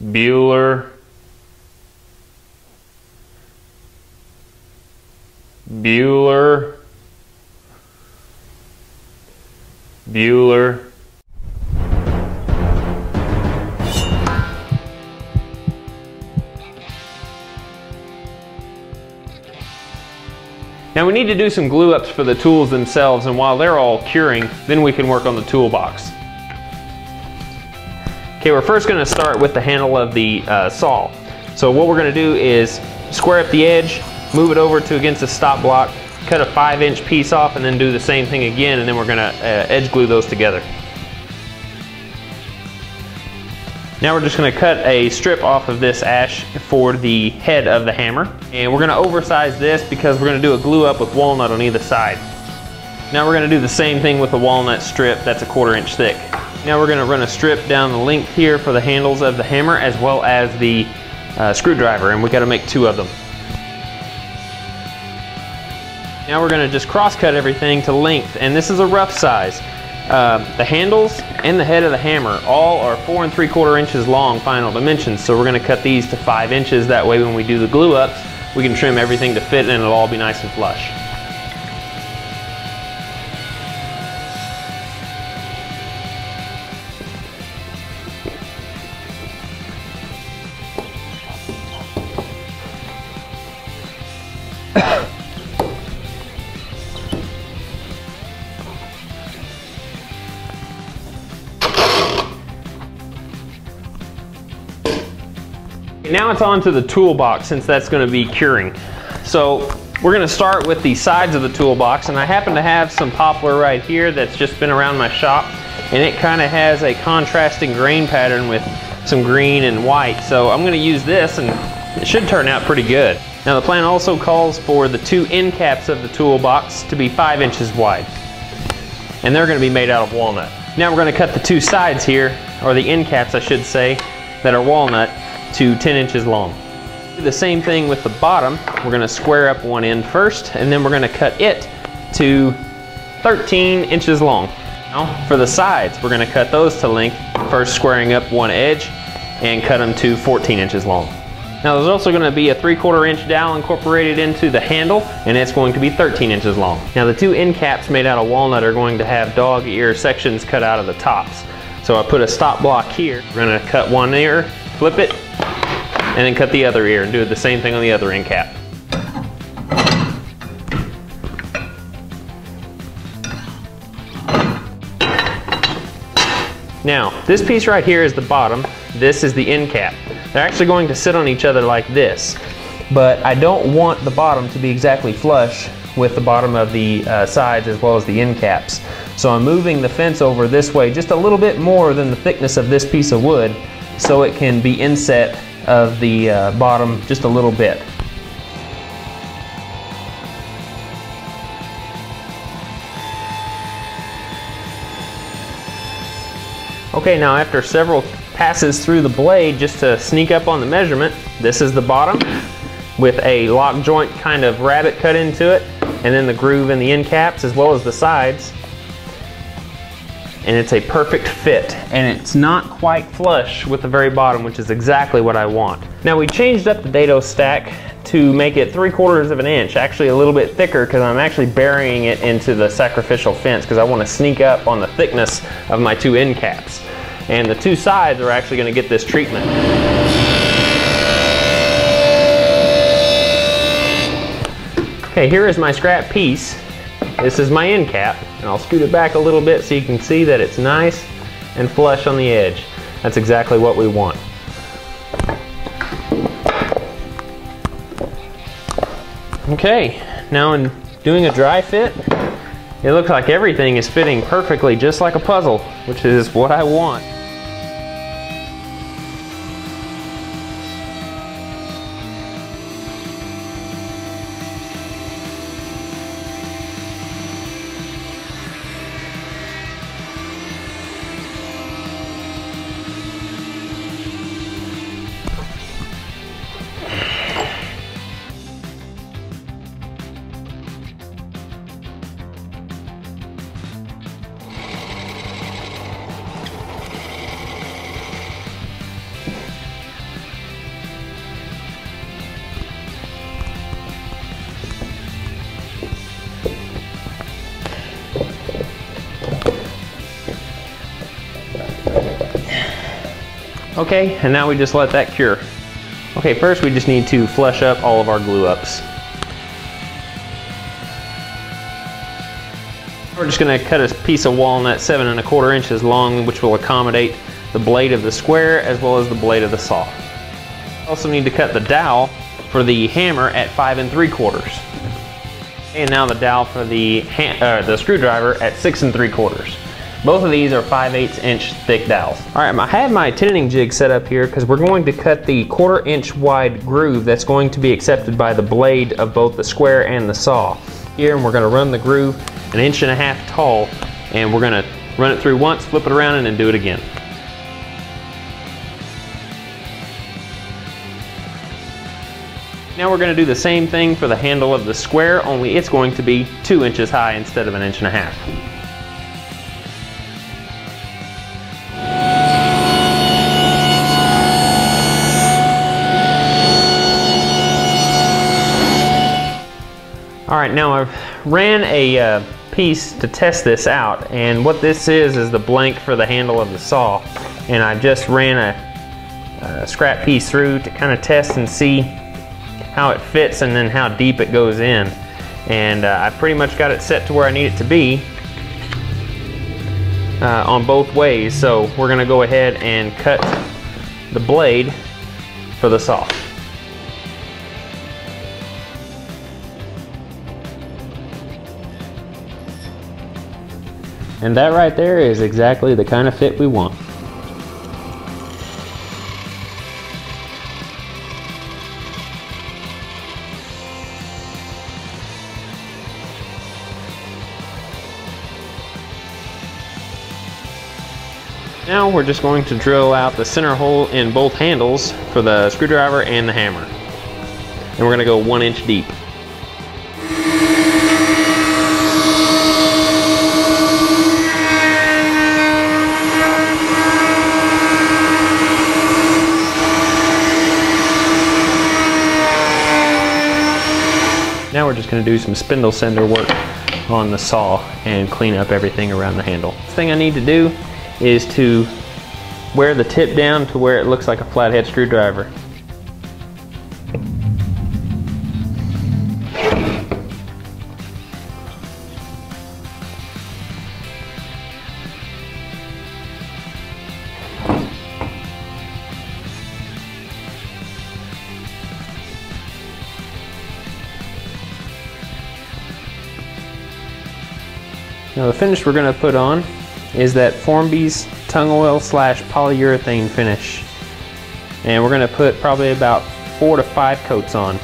Bueller, Bueller, Bueller. Now we need to do some glue ups for the tools themselves, and while they're all curing, then we can work on the toolbox. Okay, we're first going to start with the handle of the saw. So what we're going to do is square up the edge, move it over to against the stop block, cut a 5-inch piece off, and then do the same thing again, and then we're going to edge glue those together. Now we're just going to cut a strip off of this ash for the head of the hammer. And we're going to oversize this because we're going to do a glue up with walnut on either side. Now we're going to do the same thing with the walnut strip that's a 1/4 inch thick. Now we're going to run a strip down the length here for the handles of the hammer as well as the screwdriver, and we got to make 2 of them. Now we're going to just cross cut everything to length, and this is a rough size. The handles and the head of the hammer all are 4 3/4 inches long, final dimensions, so we're going to cut these to 5 inches. That way when we do the glue ups, we can trim everything to fit and it'll all be nice and flush. Now it's on to the toolbox, since that's going to be curing. So we're going to start with the sides of the toolbox, and I happen to have some poplar right here that's just been around my shop, and it kind of has a contrasting grain pattern with some green and white. So I'm going to use this, and it should turn out pretty good. Now the plan also calls for the 2 end caps of the toolbox to be 5 inches wide, and they're going to be made out of walnut. Now we're going to cut the 2 sides here, or the end caps I should say, that are walnut, to 10 inches long. Do the same thing with the bottom. We're going to square up one end first, and then we're going to cut it to 13 inches long. Now for the sides, we're going to cut those to length, first squaring up one edge and cut them to 14 inches long. Now there's also going to be a 3/4 inch dowel incorporated into the handle, and it's going to be 13 inches long. Now the 2 end caps made out of walnut are going to have dog ear sections cut out of the tops. So I put a stop block here. We're going to cut one ear, flip it, and then cut the other ear and do the same thing on the other end cap. Now, this piece right here is the bottom, this is the end cap. They're actually going to sit on each other like this, but I don't want the bottom to be exactly flush with the bottom of the sides as well as the end caps. So I'm moving the fence over this way just a little bit more than the thickness of this piece of wood, so it can be inset of the bottom just a little bit. Okay, now after several passes through the blade just to sneak up on the measurement, this is the bottom with a lock joint kind of rabbet cut into it, and then the groove in the end caps as well as the sides. And it's a perfect fit, and it's not quite flush with the very bottom, which is exactly what I want. Now we changed up the dado stack to make it 3/4 of an inch, actually a little bit thicker, because I'm actually burying it into the sacrificial fence because I want to sneak up on the thickness of my 2 end caps. And the 2 sides are actually going to get this treatment. Okay, here is my scrap piece. This is my end cap, and I'll scoot it back a little bit so you can see that it's nice and flush on the edge. That's exactly what we want. Okay, now in doing a dry fit, it looks like everything is fitting perfectly, just like a puzzle, which is what I want. Okay, and now we just let that cure. Okay, first we just need to flush up all of our glue ups. We're just going to cut a piece of walnut 7 1/4 inches long, which will accommodate the blade of the square as well as the blade of the saw. Also need to cut the dowel for the hammer at 5 3/4. And now the dowel for the screwdriver at 6 3/4. Both of these are 5/8 inch thick dowels. All right, I have my tenon jig set up here because we're going to cut the 1/4 inch wide groove that's going to be accepted by the blade of both the square and the saw. Here, and we're going to run the groove 1.5 inches tall, and we're going to run it through once, flip it around, and then do it again. Now we're going to do the same thing for the handle of the square, only it's going to be 2 inches high instead of 1.5 inches. All right, now I've ran a piece to test this out, and what this is the blank for the handle of the saw, and I just ran a scrap piece through to kind of test and see how it fits and then how deep it goes in, and I pretty much got it set to where I need it to be on both ways. So we're gonna go ahead and cut the blade for the saw. And that right there is exactly the kind of fit we want. Now we're just going to drill out the center hole in both handles for the screwdriver and the hammer. And we're going to go 1 inch deep. Now we're just going to do some spindle sender work on the saw and clean up everything around the handle. The thing I need to do is to wear the tip down to where it looks like a flathead screwdriver. Now the finish we're going to put on is that Formby's tung oil / polyurethane finish, and we're going to put probably about 4 to 5 coats on.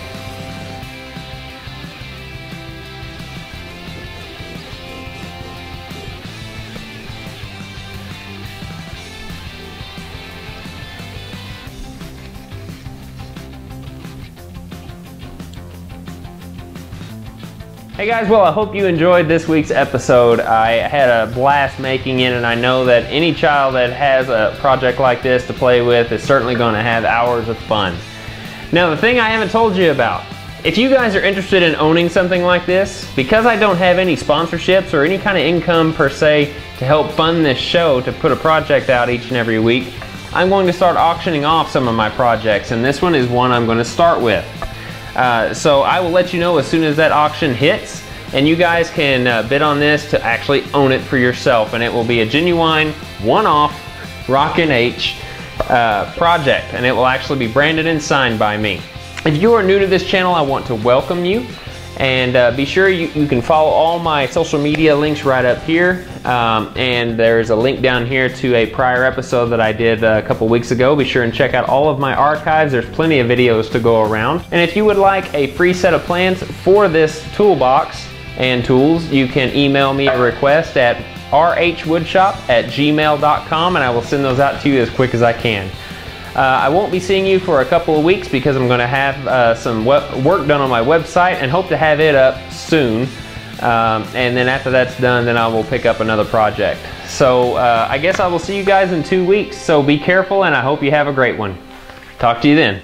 Hey guys, well I hope you enjoyed this week's episode. I had a blast making it, and I know that any child that has a project like this to play with is certainly going to have hours of fun. Now the thing I haven't told you about, if you guys are interested in owning something like this, because I don't have any sponsorships or any kind of income per se to help fund this show to put a project out each and every week, I'm going to start auctioning off some of my projects, and this one is one I'm going to start with. So I will let you know as soon as that auction hits, and you guys can bid on this to actually own it for yourself, and it will be a genuine one-off Rockin' H project, and it will actually be branded and signed by me. If you are new to this channel, I want to welcome you, and be sure you can follow all my social media links right up here, and there's a link down here to a prior episode that I did a couple weeks ago. Be sure and check out all of my archives. There's plenty of videos to go around, and if you would like a free set of plans for this toolbox and tools, you can email me a request at rhwoodshop@gmail.com, and I will send those out to you as quick as I can. I won't be seeing you for a couple of weeks because I'm going to have some work done on my website and hope to have it up soon. And then after that's done, then I will pick up another project. So I guess I will see you guys in 2 weeks. So be careful, and I hope you have a great one. Talk to you then.